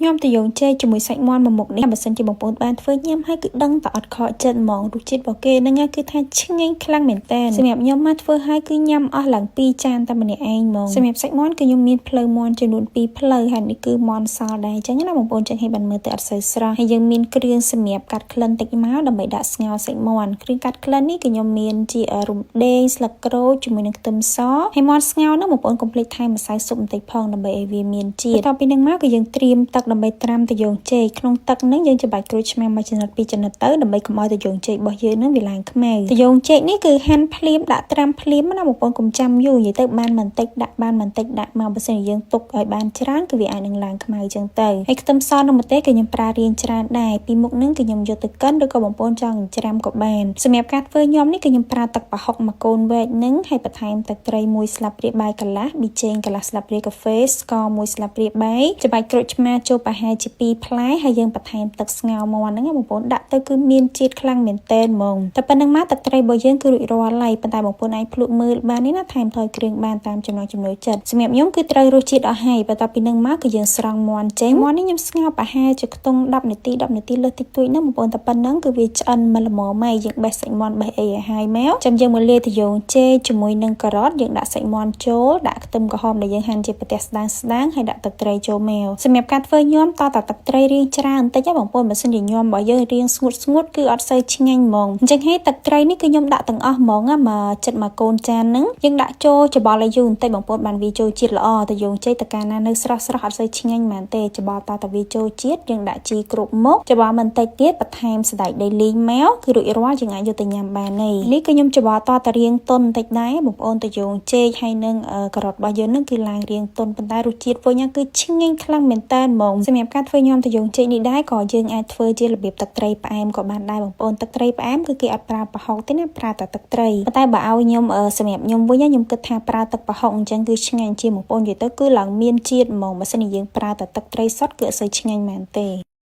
ញោមតយងចេជាមួយសាច់មាន់មួយមុខនេះបើសិនជាបងប្អូនបានធ្វើញ៉ាំហើយគឺដឹងតអត់ខកចិត្តហ្មងរសជាតិរបស់គេហ្នឹងគឺថាឆ្ងាញ់ខ្លាំងមែនតើសម្រាប់ខ្ញុំមកធ្វើហើយគឺញ៉ាំអស់ឡើង2ចានតែម្នាក់ឯងហ្មងសម្រាប់សាច់មាន់គឺខ្ញុំមានផ្លូវមាន់ចំនួន2ផ្លូវហើយនេះគឺមាន់សដែរអញ្ចឹងណាបងប្អូនចឹងឲ្យបានមើលទៅអត់សូវស្រស់ហើយយើងមានគ្រឿងសម្រាប់កាត់ក្លិនតិចមកដើម្បីដាក់ស្ងោរសាច់មាន់គ្រឿងកាត់ក្លិននេះគឺខ្ញុំមានជារំដេងស្លឹកក្រូចជាមួយនឹងខ្ទឹមសហើយមាន់ស្ងោរនោះបងប្អូនកុំភ្លេចថែមម្សៅស៊ុបបន្តិចផងដើម្បីឲ្យវាមានជាតិបន្ទាប់ពីនឹងមកគឺយើងត្រៀមទឹកដើម្បីត្រាំតយងចេកក្នុងទឹកហ្នឹងយើងច្របាច់ក្រូចឆ្មាំមួយចំណិត2ចំណិតទៅដើម្បីកុំឲ្យតយងចេករបស់យើងហ្នឹងវាឡើងខ្មៅតយងចេកនេះគឺហាន់ភ្លាមដាក់ត្រាំភ្លាមណាបងប្អូនកុំចាំយូរនិយាយទៅបានបន្តិចដាក់បានបន្តិចដាក់មកបើសិនជាយើងទុកឲ្យបានច្រើនគឺវាអាចនឹងឡើងខ្មៅចឹងទៅហើយខ្ទឹមសនិងម្ទេសគឺខ្ញុំប្រើរៀងច្រើនដែរពីមុខហ្នឹងគឺខ្ញុំយកទៅកិនឬក៏បងប្អូនចង់ច្រាំក៏បានសម្រាប់ការធ្វើញាំនេះគឺខ្ញុំប្រើទឹកប្រហុកមួយកូនវែកហ្នឹងហើយបន្ថែមទឹកត្រី1ស្លាបព្រាបាយកន្លះប៊ីចេងកន្លះស្លាបព្រាកាហ្វេស្ករ1ស្លាបព្រាបាយច្របាច់ក្រូចឆ្មាចូលប្រហែលជា2ផ្លែហើយយើងបន្ថែមទឹកស្ងោរមាន់ហ្នឹងបងប្អូនដាក់ទៅគឺមានជាតិខ្លាំងមែនទែនហ្មងតែប៉ុណ្្នឹងមកទឹកត្រីរបស់យើងគឺរួចរាល់ហើយប៉ុន្តែបងប្អូនអាចភ្លក់មើលបាននេះណាថែមថយគ្រឿងបានតាមចំណង់ចំណូលចិត្តសម្រាប់ខ្ញុំគឺត្រូវរសជាតិអស់ហើយបន្ទាប់ពីនឹងមកគឺយើងស្រង់មាន់ចេញមាន់នេះខ្ញុំស្ងោរប្រហែលជាខ្ទង់10នាទីលើសតិចតួចហ្នឹងបងប្អូនតែប៉ុណ្្នឹងគឺវាឆ្អិនមកល្មមហើយយើងបេះសាច់មាន់បេះអីឲ្យហើយមកចាំយើងមកលាយតយងចេជាមួយនឹងការ៉ុតយើងដាក់សាច់មាន់ចូលដាក់ខ្ទឹមក្រហមដែលយើងហាន់ជាប្រទេសស្ដើងហើយដាក់ទឹកត្រីចូលមកសម្រាប់ការធ្វើញាំតទឹកត្រីរៀងច្រើនបន្តិចបងប្អូនបើសិនជាញាំរបស់យើងរៀងស្ងួតគឺអត់សូវឆ្ងាញ់ហ្មងអញ្ចឹងហើយទឹកត្រីនេះគឺខ្ញុំដាក់ទាំងអស់ហ្មងមកចិត្តមកកូនចានហ្នឹងយើងដាក់ចូលច្បល់ឲ្យយូរបន្តិចបងប្អូនបានវាចូលជាតិល្អតយងចេតកាលណានៅស្រស់អត់សូវឆ្ងាញ់មែនទេច្បល់តវាចូលជាតិយើងដាក់ជីគ្រប់មុខច្បល់បន្តិចទៀតបន្ថែមសណ្តែកដីលីងមកគឺរួចរាល់យើងអាចយកទៅញ៉ាំបានហើយនេះគឺខ្ញុំច្បល់តរៀងទន់បន្តិចដែរបងប្អូនតយងចេកហើយនឹងការ៉ុតរបស់យើងហ្នឹងគឺឡើងរៀងទន់ប៉ុន្តែរសជាតិវិញគឺឆ្ងាញ់ខ្លាំងមែនតើហ្មងសម្រាប់ការធ្វើញាំតយងចេកនេះដែរក៏យើងអាចធ្វើជារបៀបទឹកត្រីផ្អែមក៏បានដែរបងប្អូនទឹកត្រីផ្អែមគឺគេអត់ប្រើប្រហុកទេណាប្រើតែទឹកត្រីប៉ុន្តែបើឲ្យខ្ញុំសម្រាប់ខ្ញុំវិញខ្ញុំគិតថាប្រើទឹកប្រហុកអញ្ចឹងគឺឆ្ងាញ់ជាងបងប្អូននិយាយទៅគឺឡើងមានជាតិហ្មងបើសិនជាយើងប្រើតែទឹកត្រីសុទ្ធគឺអត់សូវឆ្ងាញ់មែនទេ